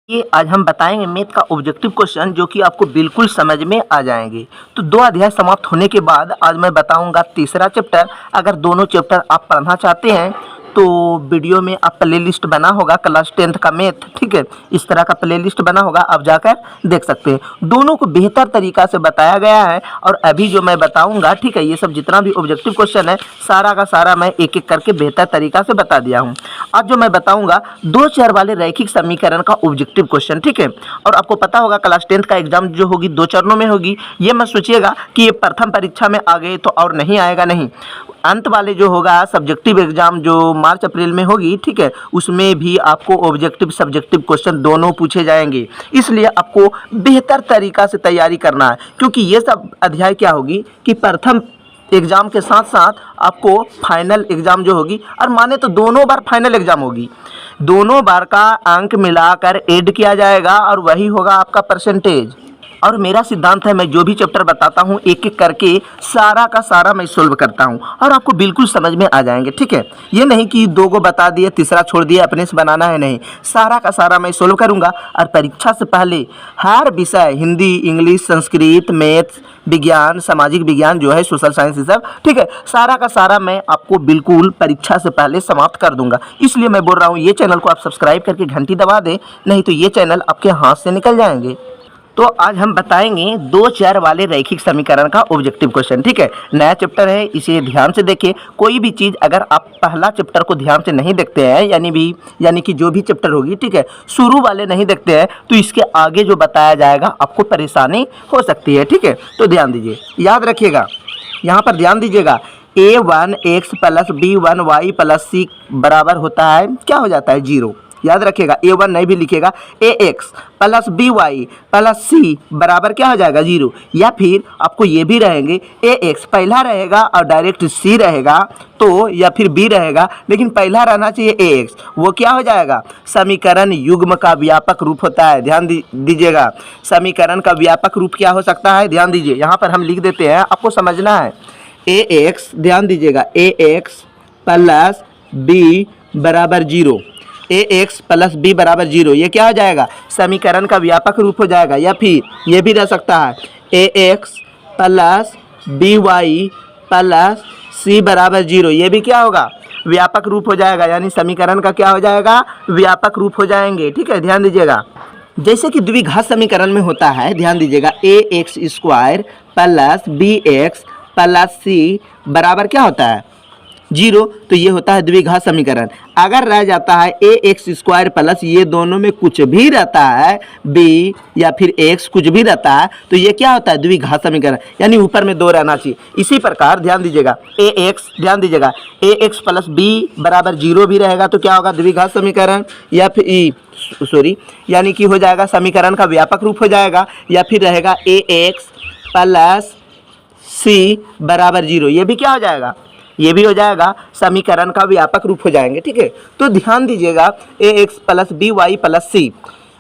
ये आज हम बताएंगे मैथ का ऑब्जेक्टिव क्वेश्चन जो कि आपको बिल्कुल समझ में आ जाएंगे। तो 2 अध्याय समाप्त होने के बाद आज मैं बताऊंगा तीसरा चैप्टर। अगर दोनों चैप्टर आप पढ़ना चाहते हैं तो वीडियो में आप प्लेलिस्ट बना होगा क्लास 10th का मैथ, ठीक है, इस तरह का प्लेलिस्ट बना होगा, आप जाकर देख सकते हैं। दोनों को बेहतर तरीका से बताया गया है और अभी जो मैं बताऊंगा, ठीक है, ये सब जितना भी ऑब्जेक्टिव क्वेश्चन है सारा का सारा मैं एक एक करके बेहतर तरीका से बता दिया हूँ। आज जो मैं बताऊंगा 2 चर वाले रैखिक समीकरण का ऑब्जेक्टिव क्वेश्चन, ठीक है। और आपको पता होगा क्लास 10th का एग्जाम जो होगी 2 चरणों में होगी। ये मत सोचिएगा कि ये प्रथम परीक्षा में आ गए तो और नहीं आएगा, नहीं। अंत वाले जो होगा सब्जेक्टिव एग्जाम जो मार्च अप्रैल में होगी, ठीक है, उसमें भी आपको ऑब्जेक्टिव सब्जेक्टिव क्वेश्चन दोनों पूछे जाएंगे। इसलिए आपको बेहतर तरीका से तैयारी करना है, क्योंकि ये सब अध्याय क्या होगी कि प्रथम एग्जाम के साथ साथ आपको फाइनल एग्जाम जो होगी, और माने तो दोनों बार फाइनल एग्जाम होगी, दोनों बार का अंक मिलाकर ऐड किया जाएगा और वही होगा आपका परसेंटेज। और मेरा सिद्धांत है, मैं जो भी चैप्टर बताता हूँ एक एक करके सारा का सारा मैं सोल्व करता हूँ और आपको बिल्कुल समझ में आ जाएंगे, ठीक है। ये नहीं कि 2 को बता दिए तीसरा छोड़ दिया अपने से बनाना है, नहीं, सारा का सारा मैं सोल्व करूँगा। और परीक्षा से पहले हर विषय हिंदी, इंग्लिश, संस्कृत, मैथ, विज्ञान, सामाजिक विज्ञान जो है, सोशल साइंस, ये सब, ठीक है, सारा का सारा मैं आपको बिल्कुल परीक्षा से पहले समाप्त कर दूंगा। इसलिए मैं बोल रहा हूँ ये चैनल को आप सब्सक्राइब करके घंटी दबा दें, नहीं तो ये चैनल आपके हाथ से निकल जाएंगे। तो आज हम बताएंगे 2 चर वाले रैखिक समीकरण का ऑब्जेक्टिव क्वेश्चन, ठीक है। नया चैप्टर है, इसे ध्यान से देखें। कोई भी चीज़ अगर आप पहला चैप्टर को ध्यान से नहीं देखते हैं, यानी कि जो भी चैप्टर होगी, ठीक है, शुरू वाले नहीं देखते हैं, तो इसके आगे जो बताया जाएगा आपको परेशानी हो सकती है, ठीक है। तो ध्यान दीजिए, याद रखिएगा, यहाँ पर ध्यान दीजिएगा। a1x plus b1y plus c बराबर होता है, क्या हो जाता है, 0। याद रखिएगा, a1 नहीं भी लिखेगा, ax plus by plus c बराबर क्या हो जाएगा, 0। या फिर आपको ये भी रहेंगे, ax पहला रहेगा और डायरेक्ट c रहेगा तो, या फिर b रहेगा लेकिन पहला रहना चाहिए ax, वो क्या हो जाएगा, समीकरण युग्म का व्यापक रूप होता है। ध्यान दीजिएगा, समीकरण का व्यापक रूप क्या हो सकता है, ध्यान दीजिए, यहाँ पर हम लिख देते हैं, आपको समझना है। ax, ध्यान दीजिएगा, ax प्लस b बराबर 0, ax प्लस b बराबर 0, ये क्या हो जाएगा, समीकरण का व्यापक रूप हो जाएगा। या फिर ये भी रह सकता है ax plus by plus c बराबर 0, ये भी क्या होगा, व्यापक रूप हो जाएगा, यानी समीकरण का क्या हो जाएगा, व्यापक रूप हो जाएंगे, ठीक है। ध्यान दीजिएगा, जैसे कि द्विघात समीकरण में होता है, ध्यान दीजिएगा, ax² plus bx plus c बराबर क्या होता है, 0, तो ये होता है द्विघात समीकरण। अगर रह जाता है ax² प्लस, ये दोनों में कुछ भी रहता है, b या फिर x कुछ भी रहता है, तो ये क्या होता है, द्विघात समीकरण, यानी ऊपर में 2 रहना चाहिए। इसी प्रकार ध्यान दीजिएगा, ध्यान दीजिएगा, ax प्लस b बराबर 0 भी रहेगा तो क्या होगा, द्विघात समीकरण, या फिर यानी कि हो जाएगा समीकरण का व्यापक रूप हो जाएगा। या फिर रहेगा ax प्लस c बराबर 0, ये भी क्या हो जाएगा, ये भी हो जाएगा समीकरण का व्यापक रूप हो जाएंगे, ठीक है। तो ध्यान दीजिएगा, ax plus by plus c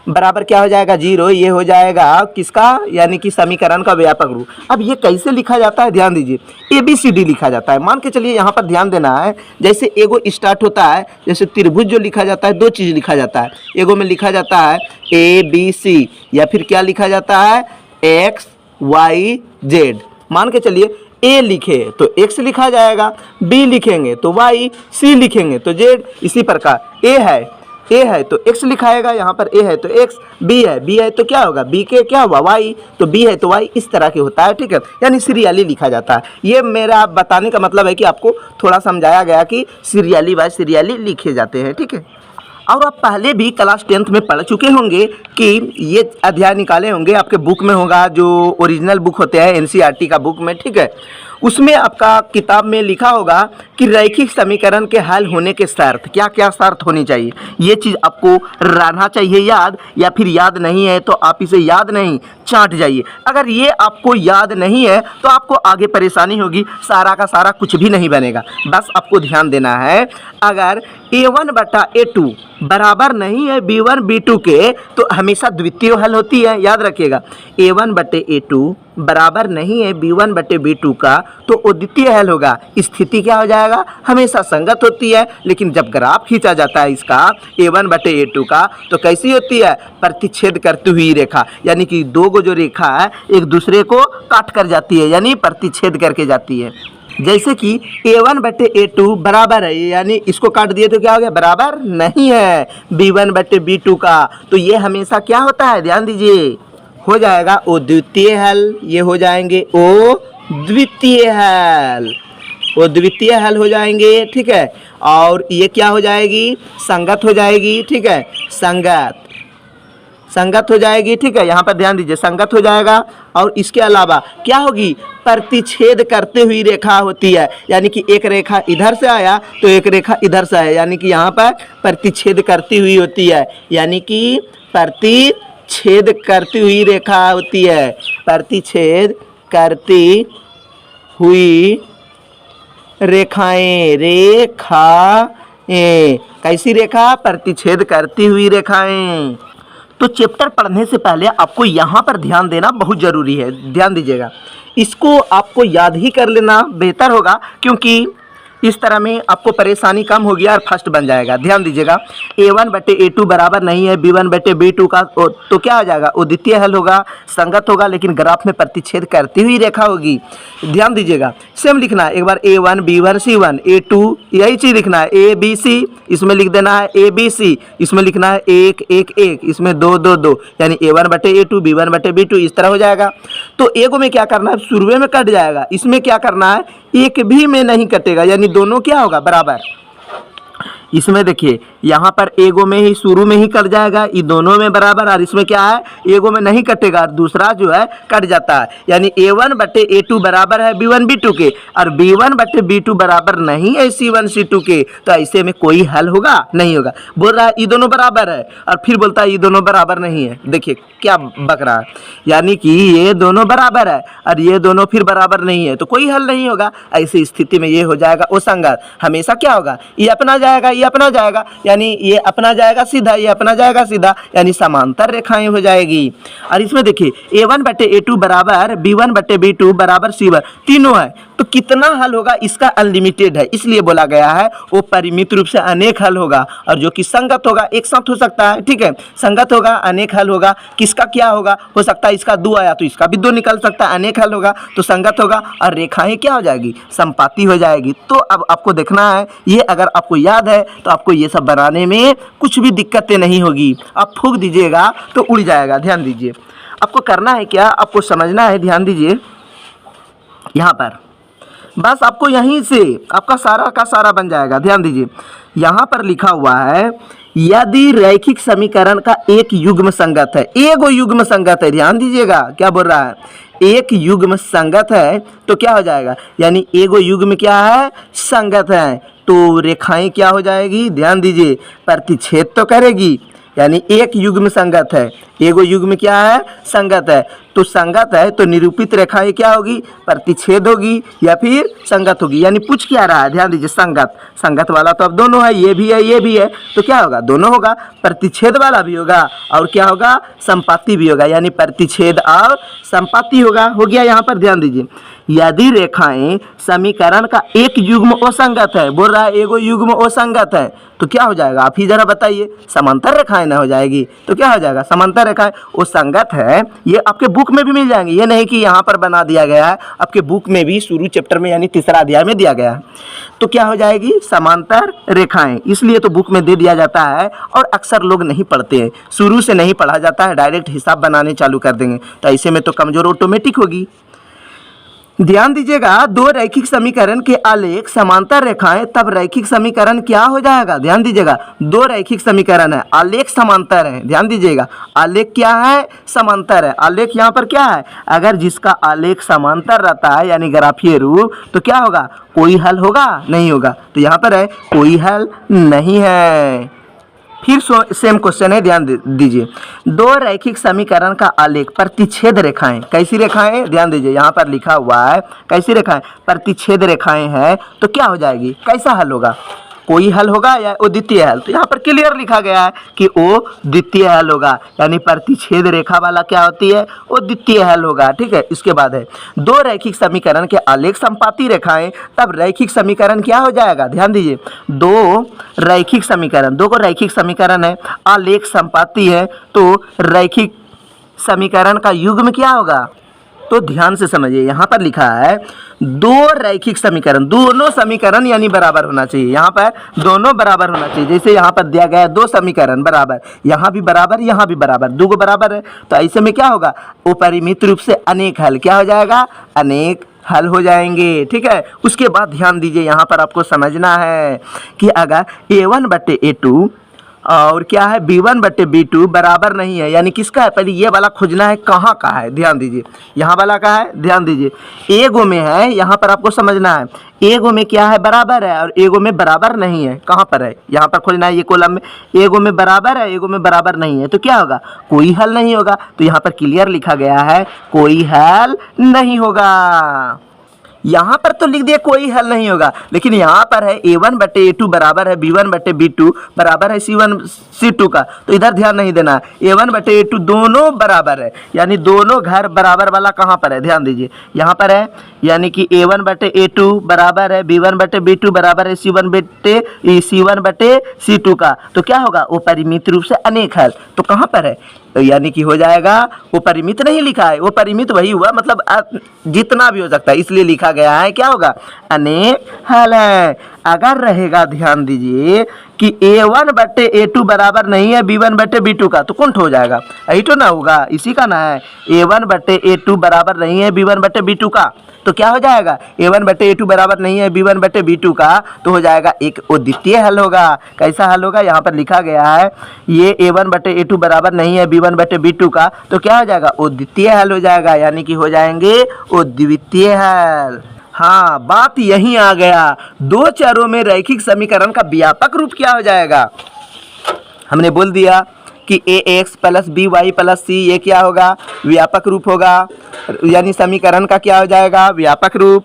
बराबर क्या हो जाएगा, 0, ये हो जाएगा किसका, यानी कि समीकरण का व्यापक रूप। अब ये कैसे लिखा जाता है, ध्यान दीजिए, ABCD लिखा जाता है। मान के चलिए यहाँ पर ध्यान देना है, जैसे एगो स्टार्ट होता है, जैसे त्रिभुज जो लिखा जाता है, 2 चीज़ लिखा जाता है, एगो में लिखा जाता है ABC, या फिर क्या लिखा जाता है, x y z। मान के चलिए a लिखे तो x लिखा जाएगा, b लिखेंगे तो y, c लिखेंगे तो z। इसी प्रकार a है तो x लिखाएगा, यहाँ पर a है तो x, b है तो क्या होगा, b के क्या हुआ, y, तो b है तो y, इस तरह के होता है, ठीक है, यानी सीरियली लिखा जाता है। ये मेरा बताने का मतलब है कि आपको थोड़ा समझाया गया कि सीरियली बाय सीरियली लिखे जाते हैं, ठीक है। और आप पहले भी क्लास 10th में पढ़ चुके होंगे कि ये अध्याय निकाले होंगे, आपके बुक में होगा, जो ओरिजिनल बुक होते हैं NCERT का बुक में, ठीक है, उसमें आपका किताब में लिखा होगा कि रैखिक समीकरण के हल होने के शर्त, क्या क्या शर्त होनी चाहिए, ये चीज़ आपको रहना चाहिए याद। या फिर याद नहीं है तो आप इसे याद नहीं चाट जाइए। अगर ये आपको याद नहीं है तो आपको आगे परेशानी होगी, सारा का सारा कुछ भी नहीं बनेगा। बस आपको ध्यान देना है, अगर a1 बटा a2 बराबर नहीं है b1 b2 के, तो हमेशा द्वितीय हल होती है, याद रखिएगा, a1 बटे a2 बराबर नहीं है b1/b2 का, तो अद्वितीय हल होगा। स्थिति क्या हो जाएगा, हमेशा संगत होती है। लेकिन जब ग्राफ खींचा जाता है इसका a1/a2 का, तो कैसी होती है, प्रतिच्छेद करती हुई रेखा, यानी कि दो गो जो रेखा है एक दूसरे को काट कर जाती है, यानी प्रतिच्छेद करके जाती है। जैसे कि a1/a2 बराबर है, यानी इसको काट दिए तो क्या हो गया, बराबर नहीं है b1/b2 का। तो ये हमेशा क्या होता है, ध्यान दीजिए, हो जाएगा ओ द्वितीय हल। ये हो जाएंगे ओ द्वितीय हल, वो द्वितीय हल हो जाएंगे, ठीक है। और ये क्या हो जाएगी, संगत हो जाएगी, ठीक है, संगत हो जाएगी, ठीक है। यहाँ पर ध्यान दीजिए, संगत हो जाएगा। और इसके अलावा क्या होगी, प्रतिच्छेद करते हुई रेखा होती है, यानी कि एक रेखा इधर से आया तो एक रेखा इधर से आया, यानी कि यहाँ पर प्रतिच्छेद करती हुई होती है, यानी कि प्रतिच्छेद करती हुई रेखा होती है, प्रतिच्छेद करती हुई रेखाएं, कैसी रेखा, प्रतिच्छेद करती हुई रेखाएं। तो चैप्टर पढ़ने से पहले आपको यहाँ पर ध्यान देना बहुत ज़रूरी है, ध्यान दीजिएगा। इसको आपको याद ही कर लेना बेहतर होगा, क्योंकि इस तरह में आपको परेशानी कम होगी और फर्स्ट बन जाएगा। ध्यान दीजिएगा, a1/a2 बराबर नहीं है b1/b2 का, तो क्या हो जाएगा, वो द्वितीय हल होगा, संगत होगा, लेकिन ग्राफ में प्रतिच्छेद करती हुई रेखा होगी। ध्यान दीजिएगा, सेम लिखना है एक बार, a1 b1 c1 a2, यही चीज़ लिखना है, a b c, इसमें लिख देना है a b c, इसमें लिखना है 1 1 1, इसमें 2 2 2, यानी a1/a2 b1/b2 इस तरह हो जाएगा। तो एगो में क्या करना है, शुरू में कट जाएगा, इसमें क्या करना है, एक भी में नहीं कटेगा, यानी दोनों क्या होगा, बराबर। इसमें देखिए यहाँ पर एगो में ही शुरू में ही कट जाएगा, ये दोनों में बराबर, और इसमें क्या है, एगो में नहीं कटेगा और दूसरा जो है कट जाता है, यानी a1/a2 बराबर है b1/b2 के, और b1/b2 बराबर नहीं है c1 c2 के। तो ऐसे में कोई हल होगा, नहीं होगा। बोल रहा है ये दोनों बराबर है, और फिर बोलता है ये दोनों बराबर नहीं है। देखिए क्या बक रहा है, यानी कि ये दोनों बराबर है और ये दोनों फिर बराबर नहीं है, तो कोई हल नहीं होगा। ऐसी स्थिति में ये हो जाएगा असंगत। हमेशा क्या होगा, ये अपना जाएगा, ये अपना जाएगा, यानी ये अपना जाएगा सीधा, ये अपना जाएगा सीधा, यानी समांतर रेखाएं हो जाएगी। और इसमें देखिए a1/a2 बराबर b1/b2 बराबर c1, तीनों है, तो कितना हल होगा, इसका अनलिमिटेड है, इसलिए बोला गया है वो परिमित रूप से अनेक हल होगा। और जो कि संगत होगा एक साथ हो सकता है, ठीक है, संगत होगा, अनेक हल होगा। किसका क्या होगा, हो सकता है इसका 2 आया तो इसका भी 2 निकल सकता है, अनेक हल होगा तो संगत होगा, और रेखाएं क्या हो जाएगी, संपाती हो जाएगी। तो अब आपको देखना है, ये अगर आपको याद है तो आपको ये सब बनाने में कुछ भी दिक्कतें नहीं होगी। आप फूंक दीजिएगा तो उड़ जाएगा। ध्यान दीजिए, आपको करना है क्या, आपको समझना है, ध्यान दीजिए, यहाँ पर बस आपको यहीं से आपका सारा का सारा बन जाएगा। ध्यान दीजिए, यहाँ पर लिखा हुआ है, यदि रैखिक समीकरण का एक युग्म संगत है, एगो युग्म संगत है, ध्यान दीजिएगा क्या बोल रहा है, एक युग्म संगत है, तो क्या हो जाएगा, यानी एगो युग्म क्या है, संगत है, तो रेखाएं क्या हो जाएगी, ध्यान दीजिए, प्रतिच्छेद तो करेगी, यानी एक युग्म संगत है, एगो युग्म क्या है, संगत है, तो संगत है तो निरूपित रेखाएं क्या होगी, प्रतिच्छेद होगी या फिर संगत होगी। यानी पूछ क्या रहा है, ध्यान दीजिए, संगत, संगत वाला तो अब दोनों है, ये भी है ये भी है, तो क्या होगा, दोनों होगा, प्रतिच्छेद वाला भी होगा और क्या होगा, संपाती भी होगा, यानी प्रतिच्छेद और संपाती होगा। हो गया यहाँ पर, ध्यान दीजिए, यदि रेखाएं समीकरण का एक युग्म असंगत है, बोल रहा है एगो युग्म असंगत है, तो क्या हो जाएगा, आप ही जरा बताइए, समांतर रेखाएं ना हो जाएगी, तो क्या हो जाएगा, समांतर रेखाएं असंगत है। ये आपके बुक में भी मिल जाएंगे, ये नहीं कि यहाँ पर बना दिया गया है, आपके बुक में भी शुरू चैप्टर में यानी तीसरा अध्याय में दिया गया है। तो क्या हो जाएगी, समांतर रेखाएं, इसलिए तो बुक में दे दिया जाता है और अक्सर लोग नहीं पढ़ते हैं, शुरू से नहीं पढ़ा जाता है, डायरेक्ट हिसाब बनाने चालू कर देंगे, तो ऐसे में तो कमजोर ऑटोमेटिक होगी। ध्यान दीजिएगा, दो रैखिक समीकरण के आलेख समांतर रेखाएं, तब रैखिक समीकरण क्या हो जाएगा, ध्यान दीजिएगा, दो रैखिक समीकरण है, आलेख समांतर है, ध्यान दीजिएगा, आलेख क्या है, समांतर है। आलेख यहाँ पर क्या है, अगर जिसका आलेख समांतर रहता है यानी ग्राफीय रूप, तो क्या होगा, कोई हल होगा, नहीं होगा, तो यहाँ पर है कोई हल नहीं है। फिर सेम क्वेश्चन है, ध्यान दीजिए, दो रैखिक समीकरण का आलेख प्रतिच्छेद रेखाएं, कैसी रेखाएं, ध्यान दीजिए, यहाँ पर लिखा हुआ है कैसी रेखाएं, प्रतिच्छेद रेखाएं हैं, तो क्या हो जाएगी, कैसा हल होगा, कोई हल होगा या वो द्वितीय हल। तो यहाँ पर क्लियर लिखा गया है कि वो द्वितीय हल होगा, यानी प्रतिच्छेद रेखा वाला क्या होती है, वो द्वितीय हल होगा। ठीक है, इसके बाद है दो रैखिक समीकरण के आलेख संपाती रेखाएं, तब रैखिक समीकरण क्या हो जाएगा, ध्यान दीजिए, दो रैखिक समीकरण, दो को रैखिक समीकरण है, आलेख संपाती है, तो रैखिक समीकरण का युग्म क्या होगा। तो ध्यान से समझिए, यहाँ पर लिखा है दो रैखिक समीकरण, दोनों समीकरण यानी बराबर होना चाहिए, यहाँ पर दोनों बराबर होना चाहिए। जैसे यहाँ पर दिया गया है दो समीकरण बराबर, यहाँ भी बराबर, यहाँ भी बराबर, दो को बराबर है, तो ऐसे में क्या होगा, अपरिमित रूप से अनेक हल क्या हो जाएगा, अनेक हल हो जाएंगे। ठीक है, उसके बाद ध्यान दीजिए, यहाँ पर आपको समझना है कि अगर A1/A2 और क्या है B1/B2 बराबर नहीं है, यानी किसका है, पहले ये वाला खोजना है, कहाँ का है, ध्यान दीजिए, यहाँ वाला का है, ध्यान दीजिए, एगो में है, यहाँ पर आपको समझना है, एगो में क्या है, बराबर है, और एगो में बराबर नहीं है, कहाँ पर है, यहाँ पर खोजना है, ये कॉलम में एगो में बराबर है, एगो में बराबर नहीं है, तो क्या होगा, कोई हल नहीं होगा। तो यहाँ पर क्लियर लिखा गया है कोई हल नहीं होगा। यहाँ पर तो लिख दिया कोई हल नहीं होगा, लेकिन यहाँ पर है A1/A2 बराबर है B1/B2 बराबर है C1/C2 का, तो इधर ध्यान नहीं देना है। A1/A2 दोनों बराबर है, यानी दोनों घर बराबर वाला कहाँ पर है, ध्यान दीजिए, यहाँ पर है, यानी कि A1/A2 बराबर है B1/B2 बराबर है C1/C2 का, तो क्या होगा, वो परिमित रूप से अनेक हल, तो कहाँ पर है, तो यानी कि हो जाएगा, वो परिमित नहीं लिखा है, वो परिमित वही हुआ, मतलब जितना भी हो सकता है, इसलिए लिखा गया है क्या होगा, अनेक हल है। अगर रहेगा, ध्यान दीजिए कि A1/A2 बराबर नहीं है B1/B2 का, तो कौन हो जाएगा, यही तो ना होगा, इसी का ना है, A1/A2 बराबर नहीं है B1/B2 का, तो क्या हो जाएगा, A1/A2 बराबर नहीं है B1/B2 का, तो हो जाएगा एक द्वितीय हल होगा। कैसा हल होगा, यहाँ पर लिखा गया है ये A1/A2 बराबर नहीं है B1/B2 का, तो क्या हो जाएगा, वो द्वितीय हल हो जाएगा, यानी कि हो जाएंगे वो द्वितीय हल। हाँ, बात यहीं आ गया, दो चरों में रैखिक समीकरण का व्यापक रूप क्या हो जाएगा, हमने बोल दिया कि ax + by + c ये क्या होगा, व्यापक रूप होगा, यानी समीकरण का क्या हो जाएगा, व्यापक रूप।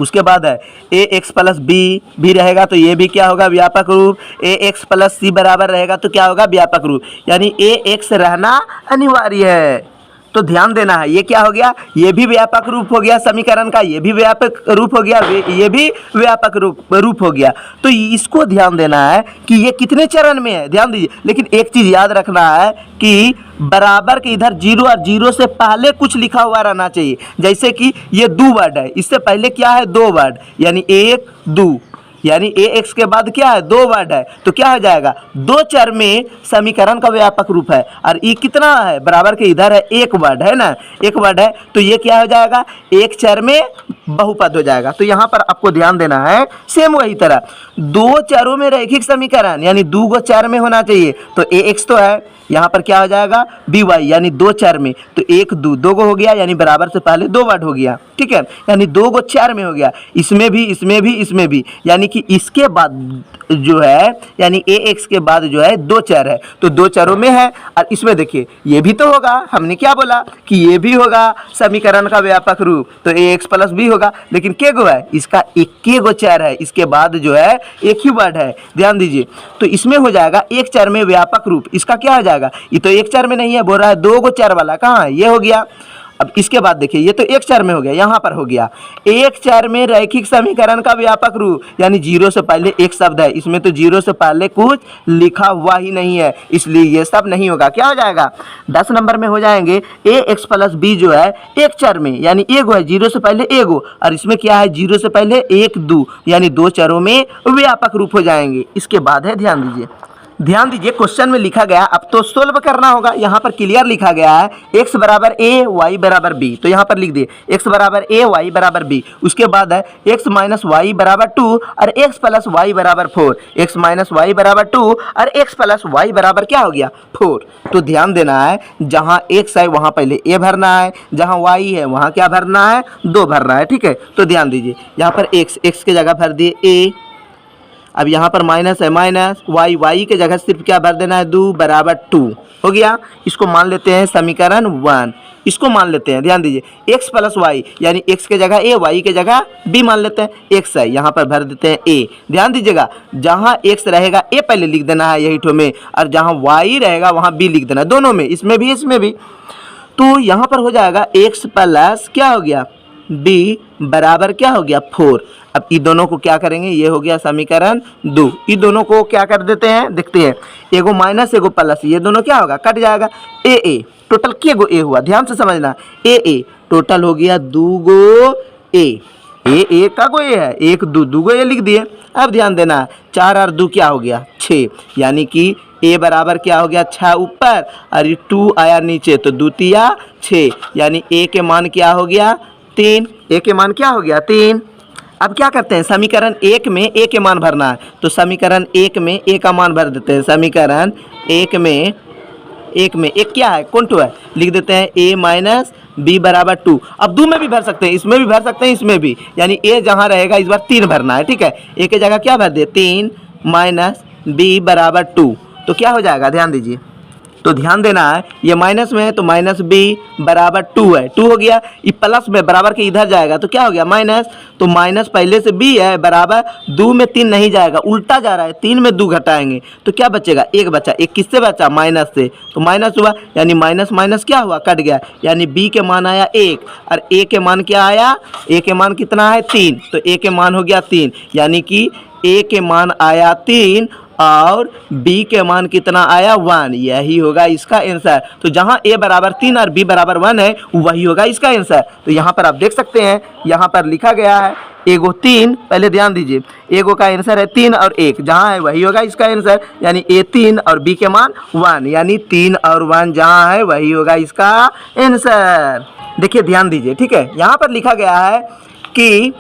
उसके बाद है ax + b भी रहेगा, तो ये भी क्या होगा, व्यापक रूप। ax + c बराबर रहेगा, तो क्या होगा, व्यापक रूप, यानी ax रहना अनिवार्य है। तो ध्यान देना है, ये क्या हो गया, ये भी व्यापक रूप हो गया समीकरण का, ये भी व्यापक रूप हो गया, ये भी व्यापक रूप हो गया। तो इसको ध्यान देना है कि ये कितने चरण में है, ध्यान दीजिए, लेकिन एक चीज़ याद रखना है कि बराबर के इधर 0 और 0 से पहले कुछ लिखा हुआ रहना चाहिए। जैसे कि ये 2 वर्ड है, इससे पहले क्या है, 2 वर्ड, यानी 1 2, यानी ax के बाद क्या है, 2 वर्ड है, तो क्या हो जाएगा, दो चर में समीकरण का व्यापक रूप है, और ये कितना है, बराबर के इधर है 1 वर्ड है ना, 1 वर्ड है, तो ये क्या हो जाएगा, एक चर में बहुपद हो जाएगा। तो यहाँ पर आपको ध्यान देना है, सेम वही तरह दो चरों में रैखिक समीकरण, यानी 2 चर में होना चाहिए, तो ax तो है, यहाँ पर क्या हो जाएगा, by, यानी 2 चर में, तो 1 2 2 हो गया, यानी बराबर से पहले 2 वर्ड हो गया, ठीक है, यानी 2 चर में हो गया, इसमें भी, इसमें भी, इसमें भी, यानी कि इसके बाद जो है, यानी ax के बाद जो है 2 चर है, तो 2 चरों में है, और इसमें देखिए ये भी तो होगा, हमने क्या बोला कि ये भी होगा समीकरण का व्यापक रूप, तो ax + b होगा, लेकिन के गो है, इसका 1 चर है, इसके बाद जो है एक ही वर्ड है, ध्यान दीजिए, तो इसमें हो जाएगा एक चर में व्यापक रूप, इसका क्या हो जाएगा, ये तो एक चर में नहीं है, बोल रहा है 2 चर वाला, कहाँ है, ये हो गया। अब इसके बाद देखिए, ये तो एक चर में हो गया, यहाँ पर हो गया एक चर में रैखिक समीकरण का व्यापक रूप, यानी 0 से पहले एक शब्द है, इसमें तो 0 से पहले कुछ लिखा हुआ ही नहीं है, इसलिए ये सब नहीं होगा। क्या हो जाएगा, 10 नंबर में हो जाएंगे ax + b जो है एक चर में, यानी एगो है, 0 से पहले एगो, और इसमें क्या है, 0 से पहले 1 2, यानी 2 चरों में व्यापक रूप हो जाएंगे। इसके बाद है, ध्यान दीजिए क्वेश्चन में लिखा गया, अब तो सोल्व करना होगा। यहाँ पर क्लियर लिखा गया है x = a y = b, तो यहाँ पर लिख दिए x = a y = b। उसके बाद है x - y = 2 और x + y = 4, x - y = 2 और x + y = क्या हो गया, 4। तो ध्यान देना है, जहाँ x है वहाँ पहले a भरना है, जहाँ y है वहाँ क्या भरना है, 2 भरना है, ठीक है। तो ध्यान दीजिए, यहाँ पर x की जगह भर दिए a, अब यहाँ पर माइनस है, माइनस वाई, वाई के जगह सिर्फ क्या भर देना है, 2 बराबर 2 हो गया। इसको मान लेते हैं समीकरण 1। इसको मान लेते हैं, ध्यान दीजिए, x प्लस वाई यानी x के जगह a, y के जगह b मान लेते हैं। x है, यहाँ पर भर देते हैं a। ध्यान दीजिएगा, जहाँ x रहेगा a पहले लिख देना है यही ठो में, और जहाँ y रहेगा वहाँ b लिख देना है, दोनों में, इसमें भी इसमें भी। तो यहाँ पर हो जाएगा x प्लस क्या हो गया, b बराबर क्या हो गया, 4। अब इन दोनों को क्या करेंगे, ये हो गया समीकरण 2। इन दोनों को क्या कर देते हैं, देखते हैं, एगो माइनस एगो प्लस, ये दोनों क्या होगा, कट जाएगा। ए टोटल के गो ए हुआ, ध्यान से समझना, ए टोटल हो गया 2 गो ए का गो ए है, 1 2 2 गो ए लिख दिए। अब ध्यान देना, 4 और 2 क्या हो गया, 6, यानी कि ए बराबर क्या हो गया, 6 ऊपर और 2 आया नीचे, तो 2 तिया 6, यानी ए के मान क्या हो गया, 3। ए के मान क्या हो गया, 3। अब क्या करते हैं, समीकरण 1 में ए के मान भरना है, तो समीकरण 1 में ए का मान भर देते हैं। समीकरण 1 में एक क्या है, कौन टू है, लिख देते हैं a माइनस बी बराबर 2। अब 2 में भी भर सकते हैं, इसमें भी भर सकते हैं, इसमें भी, यानी a जहाँ रहेगा इस बार 3 भरना है, ठीक है। a के जगह क्या भर दे, 3 माइनस b बराबर 2, तो क्या हो जाएगा, ध्यान दीजिए, तो ध्यान देना है, ये माइनस में है तो माइनस b बराबर 2 है, 2 हो गया। ये प्लस में बराबर के इधर जाएगा तो क्या हो गया, माइनस, तो माइनस पहले से b है बराबर 2 में 3 नहीं जाएगा, उल्टा जा रहा है, 3 में 2 घटाएंगे तो क्या बचेगा, 1 बचा। 1 किससे बचा, माइनस से, तो माइनस हुआ, यानी माइनस माइनस क्या हुआ, कट गया, यानी b के मान आया 1 और a के मान क्या आया, a के मान कितना है, 3, तो a के मान हो गया 3, यानी कि a के मान आया 3 और b के मान कितना आया, 1, यही होगा इसका आंसर। तो जहां a बराबर 3 और b बराबर 1 है वही होगा इसका आंसर। तो यहाँ पर आप देख सकते हैं, यहाँ पर लिखा गया है एगो 3, पहले ध्यान दीजिए, एगो का आंसर है 3 और 1, जहाँ है वही होगा इसका आंसर, यानी a 3 और b के मान 1, यानी 3 और 1 जहाँ है वही होगा इसका आंसर। देखिए ध्यान दीजिए, ठीक है, यहाँ पर लिखा गया है कि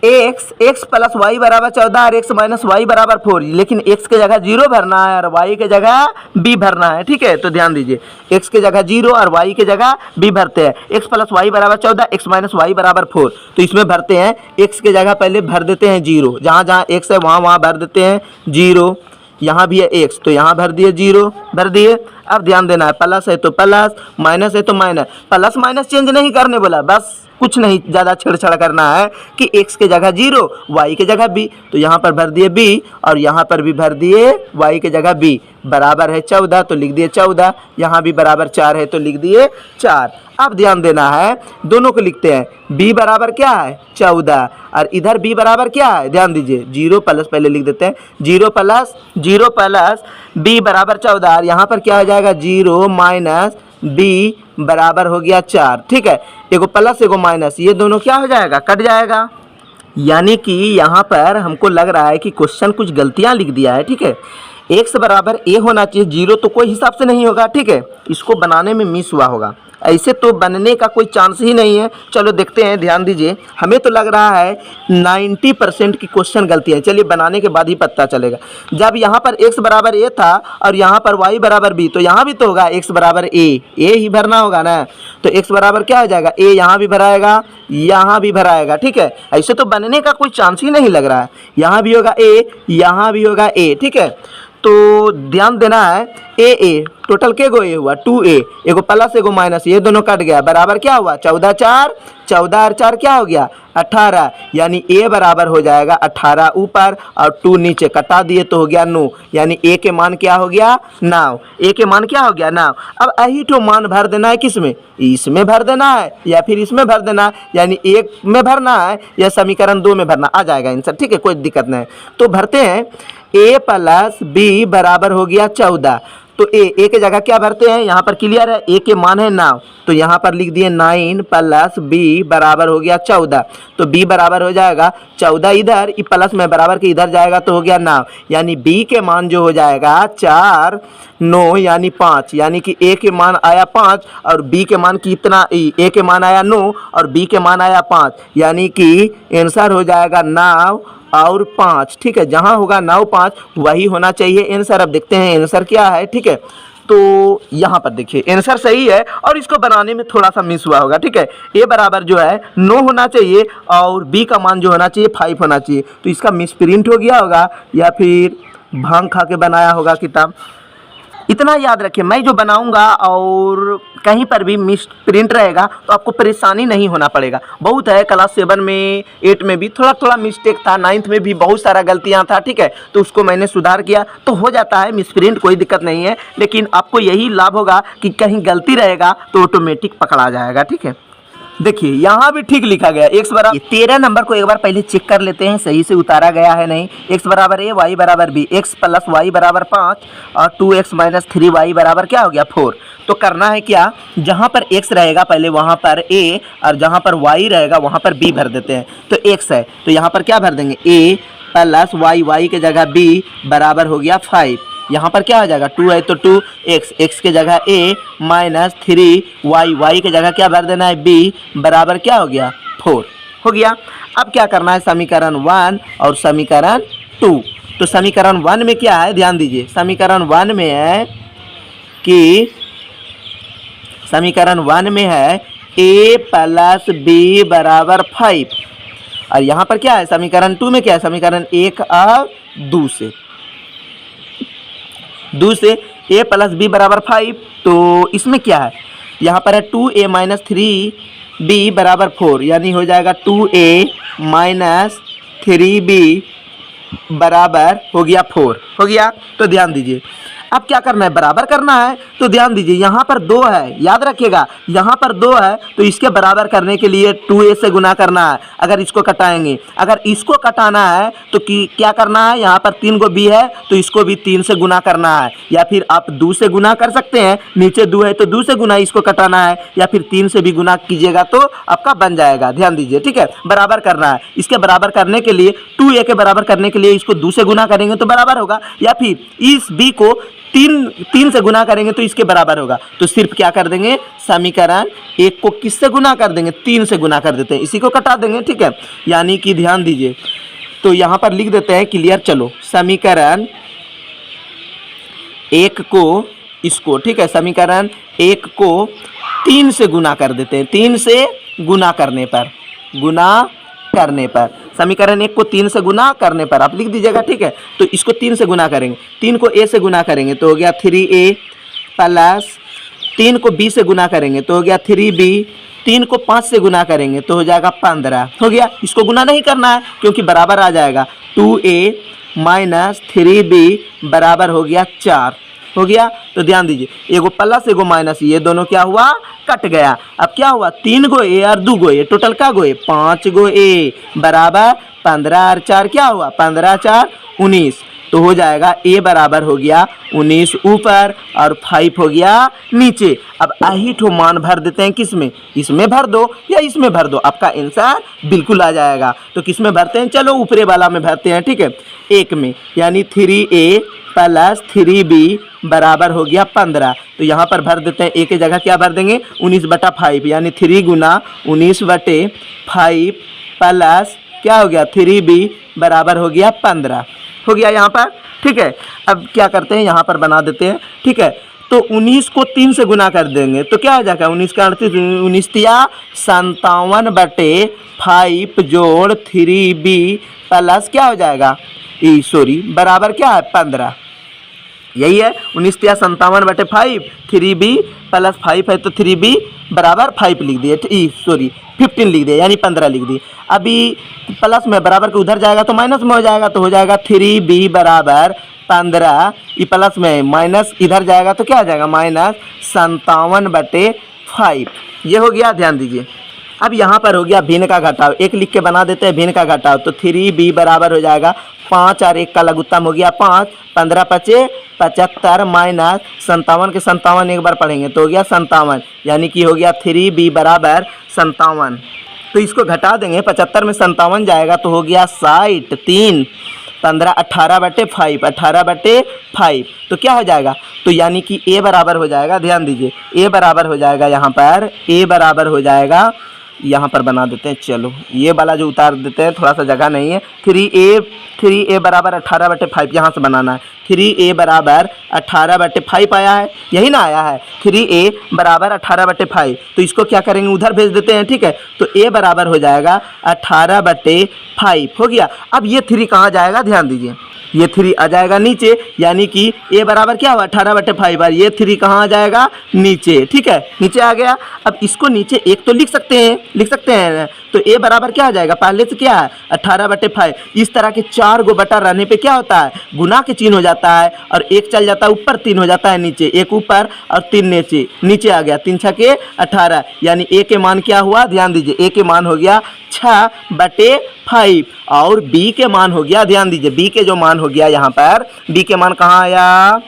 x प्लस वाई बराबर 14 और x माइनस वाई बराबर 4, लेकिन x के जगह 0 भरना है और y के जगह b भरना है, ठीक है। तो ध्यान दीजिए, x के जगह 0 और y के जगह b भरते हैं। x प्लस वाई बराबर 14, x माइनस वाई बराबर 4, तो इसमें भरते हैं, x के जगह पहले भर देते हैं 0, जहाँ जहाँ x है वहाँ वहाँ भर देते हैं 0, यहाँ भी है x तो यहाँ भर दिए 0, भर दिए। अब ध्यान देना है, प्लस है तो प्लस, माइनस है तो माइनस, प्लस माइनस चेंज नहीं करने बोला, बस कुछ नहीं ज़्यादा छेड़छाड़ करना है कि x के जगह 0, y के जगह b, तो यहाँ पर भर दिए b और यहाँ पर भी भर दिए y के जगह b, बराबर है 14 तो लिख दिए 14, यहाँ भी बराबर 4 है तो लिख दिए 4। अब ध्यान देना है, दोनों को लिखते हैं, b बराबर क्या है, 14 और इधर b बराबर क्या है, ध्यान दीजिए, 0 प्लस पहले लिख देते हैं, 0 प्लस b बराबर 14 और यहाँ पर क्या हो जाएगा, 0 माइनस b बराबर हो गया 4, ठीक है। एगो प्लस एगो माइनस, ये दोनों क्या हो जाएगा, कट जाएगा, यानी कि यहाँ पर हमको लग रहा है कि क्वेश्चन कुछ गलतियाँ लिख दिया है, ठीक है। x बराबर a होना चाहिए, 0 तो कोई हिसाब से नहीं होगा, ठीक है, इसको बनाने में मिस हुआ होगा, ऐसे तो बनने का कोई चांस ही नहीं है। चलो देखते हैं, ध्यान दीजिए, हमें तो लग रहा है 90% की क्वेश्चन गलती है, चलिए बनाने के बाद ही पता चलेगा। जब यहाँ पर x बराबर a था और यहाँ पर y बराबर b, तो यहाँ भी तो होगा x बराबर a ही भरना होगा ना, तो x बराबर क्या हो जाएगा, a यहाँ भी भराएगा, यहाँ भी भराएगा, ठीक है, ऐसे तो बनने का कोई चांस ही नहीं लग रहा है, यहाँ भी होगा a, यहाँ भी होगा a, ठीक है। तो ध्यान देना है, ए टोटल के गो ए हुआ 2a, एगो प्लस एगो माइनस, ये दोनों कट गया, बराबर क्या हुआ 14 और 4 क्या हो गया 18, यानी a बराबर हो जाएगा 18 ऊपर और 2 नीचे, कटा दिए तो हो गया 9, यानी a के मान क्या हो गया 9, a के मान क्या हो गया 9। अब यही तो मान भर देना है, किसमें, इसमें भर देना है या फिर इसमें भर देना है, यानी 1 में भरना है या समीकरण 2 में भरना, आ जाएगा आंसर, ठीक है, कोई दिक्कत नहीं। तो भरते हैं, a प्लस b बराबर हो गया 14, तो a के जगह क्या भरते हैं, यहाँ पर क्लियर है, a के मान है 9, तो यहाँ पर लिख दिए 9 प्लस b बराबर हो गया 14, तो b बराबर हो जाएगा 14 इधर, प्लस में बराबर के इधर जाएगा तो हो गया 9, यानी b के मान जो हो जाएगा 4 9 यानी 5, यानी कि a के मान आया 5 और b के मान कितना, a के मान आया 9 और b के मान आया 5, यानी कि आंसर हो जाएगा 9 और 5, ठीक है, जहाँ होगा 9 5 वही होना चाहिए आंसर। अब देखते हैं आंसर क्या है, ठीक है। तो यहाँ पर देखिए आंसर सही है और इसको बनाने में थोड़ा सा मिस हुआ होगा, ठीक है। ए बराबर जो है 9 होना चाहिए और बी का मान जो होना चाहिए 5 होना चाहिए, तो इसका मिस प्रिंट हो गया होगा या फिर भांग खा के बनाया होगा किताब। इतना याद रखिए, मैं जो बनाऊंगा और कहीं पर भी मिस प्रिंट रहेगा तो आपको परेशानी नहीं होना पड़ेगा। बहुत है, क्लास 7 में 8 में भी थोड़ा थोड़ा मिस्टेक था, 9th में भी बहुत सारा गलतियां था, ठीक है। तो उसको मैंने सुधार किया, तो हो जाता है मिस प्रिंट, कोई दिक्कत नहीं है। लेकिन आपको यही लाभ होगा कि कहीं गलती रहेगा तो ऑटोमेटिक पकड़ा जाएगा, ठीक है। देखिए यहाँ भी ठीक लिखा गया, x बराबर 13 नंबर को एक बार पहले चेक कर लेते हैं सही से उतारा गया है नहीं। x बराबर a, y बराबर b, x प्लस y बराबर 5 और 2x माइनस 3y बराबर क्या हो गया 4। तो करना है क्या, जहाँ पर x रहेगा पहले वहाँ पर a और जहाँ पर y रहेगा वहाँ पर b भर देते हैं। तो x है तो यहाँ पर क्या भर देंगे a प्लस y के जगह b बराबर हो गया 5। यहाँ पर क्या हो जाएगा 2 है तो 2x, x के जगह a माइनस 3y के जगह क्या भर देना है b बराबर क्या हो गया 4 हो गया। अब क्या करना है समीकरण 1 और समीकरण 2। तो समीकरण 1 में क्या है ध्यान दीजिए, समीकरण 1 में है कि समीकरण 1 में है a प्लस b बराबर 5 और यहाँ पर क्या है समीकरण 2 में क्या है, समीकरण 1 और 2 से a प्लस b बराबर 5। तो इसमें क्या है, यहाँ पर है 2a माइनस 3b बराबर 4, यानी हो जाएगा 2a माइनस 3b बराबर हो गया 4 हो गया। तो ध्यान दीजिए अब क्या करना है, बराबर करना है। तो ध्यान दीजिए यहाँ पर 2 है, याद रखिएगा यहाँ पर 2 है तो इसके बराबर करने के लिए 2a से गुना करना है। अगर इसको कटाएंगे, अगर इसको कटाना है तो क्या करना है, यहाँ पर 3 को b है तो इसको भी 3 से गुना करना है, या फिर आप 2 से गुना कर सकते हैं, नीचे 2 है तो 2 से गुना इसको कटाना है, या फिर 3 से भी गुना कीजिएगा तो आपका बन जाएगा। ध्यान दीजिए, ठीक है, बराबर करना है। इसके बराबर करने के लिए 2a के बराबर करने के लिए इसको 2 से गुना करेंगे तो बराबर होगा, या फिर इस b को 3 से गुना करेंगे तो इसके बराबर होगा। तो सिर्फ क्या कर देंगे, समीकरण 1 को किससे गुना कर देंगे, 3 से गुना कर देते हैं, इसी को कटा देंगे, ठीक है। यानी कि ध्यान दीजिए, तो यहाँ पर लिख देते हैं क्लियर। चलो समीकरण 1 को इसको, ठीक है, समीकरण 1 को 3 से गुना कर देते हैं, 3 से गुना करने पर समीकरण 1 को 3 से गुना करने पर आप लिख दीजिएगा, ठीक है। तो इसको 3 से गुना करेंगे, 3 को a से गुना करेंगे तो हो गया 3a प्लस 3 को b से गुना करेंगे तो हो गया 3b, 3 को 5 से गुना करेंगे तो हो जाएगा 15 हो गया। इसको गुना नहीं करना है क्योंकि बराबर आ जाएगा, 2a माइनस 3b बराबर हो गया 4 हो गया। तो ध्यान दीजिए, एगो प्लस एगो माइनस, ये दोनों क्या हुआ, कट गया। अब क्या हुआ, 3 गो ए और 2 गो ए, टोटल क्या गो ए, 5 गो ए बराबर 15 और 4 क्या हुआ, 15 4 19। तो हो जाएगा ए बराबर हो गया 19 ऊपर और 5 हो गया नीचे। अब यही ठो मान भर देते हैं, किस में, इसमें भर दो या इसमें भर दो, आपका आंसर बिल्कुल आ जाएगा। तो किस में भरते हैं, चलो ऊपरे वाला में भरते हैं, ठीक है, 1 में, यानी 3a प्लस 3b बराबर हो गया 15। तो यहाँ पर भर देते हैं, a की जगह क्या भर देंगे, 19/5, यानी 3 गुना 19/5 प्लस क्या हो गया 3b बराबर हो गया 15 हो गया यहाँ पर, ठीक है। अब क्या करते हैं, यहाँ पर बना देते हैं, ठीक है। तो 19 को 3 से गुना कर देंगे तो क्या हो जाएगा, 19 का 19 तिया 57/5 जोड़ 3b प्लस क्या हो जाएगा, सॉरी बराबर क्या है 15, यही है 19 तिया 57/5, 3b प्लस 5 है तो 3b बराबर 5 लिख दिए, सॉरी 15 लिख दिए, यानी 15 लिख दिए। अभी प्लस में बराबर के उधर जाएगा तो माइनस में हो जाएगा, तो हो जाएगा 3b बराबर 15, ये प्लस में माइनस इधर जाएगा तो क्या हो जाएगा, माइनस 57/5, ये हो गया। ध्यान दीजिए, अब यहाँ पर हो गया भिन्न का घटाव, एक लिख के बना देते हैं भिन्न का घटाव। तो 3b बराबर हो जाएगा 5 और 1 का लघुत्तम हो गया 5, 15 × 5 = 75 माइनस 57 के 57 एक बार पढ़ेंगे तो हो गया 57, यानी कि हो गया 3b बराबर 57। तो इसको घटा देंगे, 75 में 57 जाएगा तो हो गया 60, 3 15 18/5, 18/5 तो क्या हो जाएगा, तो यानी कि a बराबर हो जाएगा, ध्यान दीजिए a बराबर हो जाएगा, यहाँ पर a बराबर हो जाएगा यहाँ पर बना देते हैं। चलो ये वाला जो उतार देते हैं, थोड़ा सा जगह नहीं है। 3a बराबर 18/5 यहाँ से बनाना है। 3a बराबर 18/5 आया है, यही ना आया है। 3a बराबर 18/5, तो इसको क्या करेंगे, उधर भेज देते हैं। ठीक है, तो a बराबर हो जाएगा 18/5 हो गया। अब ये 3 कहाँ जाएगा, ध्यान दीजिए, ये 3 आ जाएगा नीचे, यानी कि a बराबर क्या हुआ 18/5 बार, ये 3 कहाँ आ जाएगा, नीचे। ठीक है, नीचे आ गया। अब इसको नीचे एक तो लिख सकते हैं, तो a बराबर क्या आ जाएगा, पहले से क्या है 18/5। इस तरह के 4 गो बटा रहने पे क्या होता है, गुना के चिन्ह हो जाता है, और एक चल जाता है ऊपर, 3 हो जाता है नीचे, एक ऊपर और 3 नीचे आ गया। 3 छके 18, यानी a के मान क्या हुआ, ध्यान दीजिए, a के मान हो गया 6/5 और b के मान हो गया, ध्यान दीजिए, b के जो मान हो गया यहाँ पर, b के मान कहाँ आया,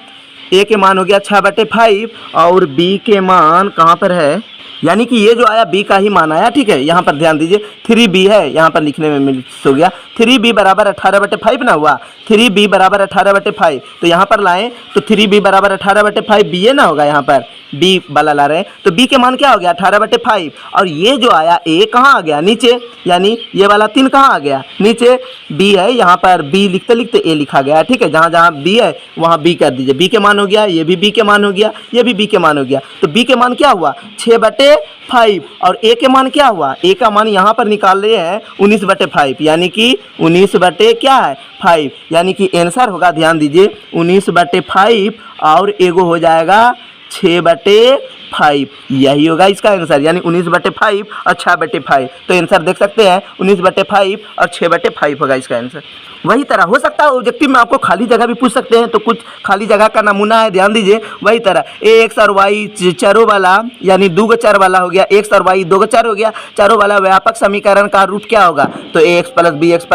a के मान हो गया 6/5 और b के मान कहाँ पर है, यानी कि ये जो आया b का ही मान आया। ठीक है, यहाँ पर ध्यान दीजिए 3b है, यहाँ पर लिखने में मिस हो गया। 3b बराबर 18/5 ना हुआ, 3b बराबर 18/5, तो यहाँ पर लाएं तो 3b बराबर 18/5 b ना होगा, यहाँ पर b वाला ला रहे हैं, तो b के मान क्या हो गया 18/5, और ये जो आया a कहाँ आ गया, नीचे, यानी ये वाला 3 कहाँ आ गया, नीचे। b है, यहाँ पर b लिखते लिखते a लिखा गया। ठीक है, जहाँ जहाँ b है वहाँ b कर दीजिए, b के मान हो गया, ये भी b के मान हो गया, ये भी b के मान हो गया, तो b के मान क्या हुआ 6/5, और a के मान क्या हुआ, a का मान यहाँ पर निकाल रहे हैं 19/5, यानी कि 19 क्या है 5, यानी कि आंसर होगा, ध्यान दीजिए 19/5, और एगो हो जाएगा 6/5, यही होगा इसका आंसर, यानी 19/5 और 6/5। तो आंसर देख सकते हैं 19/5 और 6/5 होगा इसका आंसर। वही तरह हो सकता है ऑब्जेक्टिव में आपको खाली जगह भी पूछ सकते हैं, तो कुछ खाली जगह का नमूना है, ध्यान दीजिए। वही तरह x और y चरों वाला, यानी 2 चर वाला हो गया, x और y 2 चर हो गया, चारों वाला व्यापक समीकरण का रूट क्या होगा, तो ax + bx +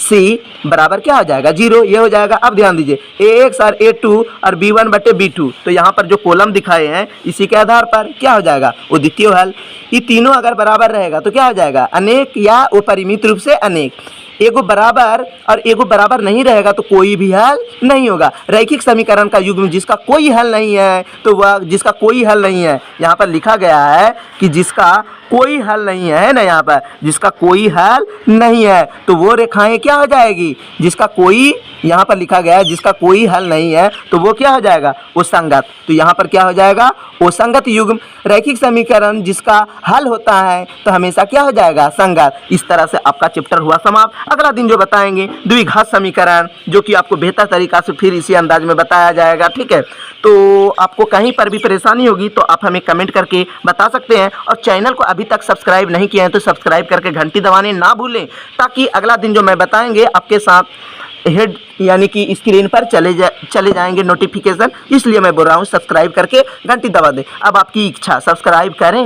c बराबर क्या हो जाएगा 0, ये हो जाएगा। अब ध्यान दीजिए ax और a2 और b1/b2, तो यहाँ पर जो कॉलम दिखाए हैं इसी के आधार पर क्या हो जाएगा, वो द्वितीय हल। ये तीनों अगर बराबर रहेगा तो क्या हो जाएगा, अनेक या अपरिमित रूप से अनेक। एगो बराबर और एगो बराबर नहीं रहेगा तो कोई भी हल नहीं होगा। रैखिक समीकरण का युग्म जिसका कोई हल नहीं है, तो वह जिसका कोई हल नहीं है, यहाँ पर लिखा गया है कि जिसका कोई हल नहीं है ना, यहाँ पर जिसका कोई हल नहीं है, तो वो रेखाएं क्या हो जाएगी, जिसका कोई, यहाँ पर लिखा गया है जिसका कोई हल नहीं है, तो वो क्या हो जाएगा, वो संगत। तो यहाँ पर क्या हो जाएगा, वो संगत युग्म। रैखिक समीकरण जिसका हल होता है तो हमेशा क्या हो जाएगा, संगत। इस तरह से आपका चैप्टर हुआ समाप्त। अगला दिन जो बताएंगे द्विघात समीकरण, जो कि आपको बेहतर तरीका से फिर इसी अंदाज में बताया जाएगा। ठीक है, तो आपको कहीं पर भी परेशानी होगी तो आप हमें कमेंट करके बता सकते हैं, और चैनल को अभी तक सब्सक्राइब नहीं किए हैं तो सब्सक्राइब करके घंटी दबाने ना भूलें, ताकि अगला दिन जो मैं बताएंगे आपके साथ हेड यानी कि स्क्रीन पर चले जाएंगे नोटिफिकेशन। इसलिए मैं बोल रहा हूँ सब्सक्राइब करके घंटी दबा दें। अब आपकी इच्छा, सब्सक्राइब करें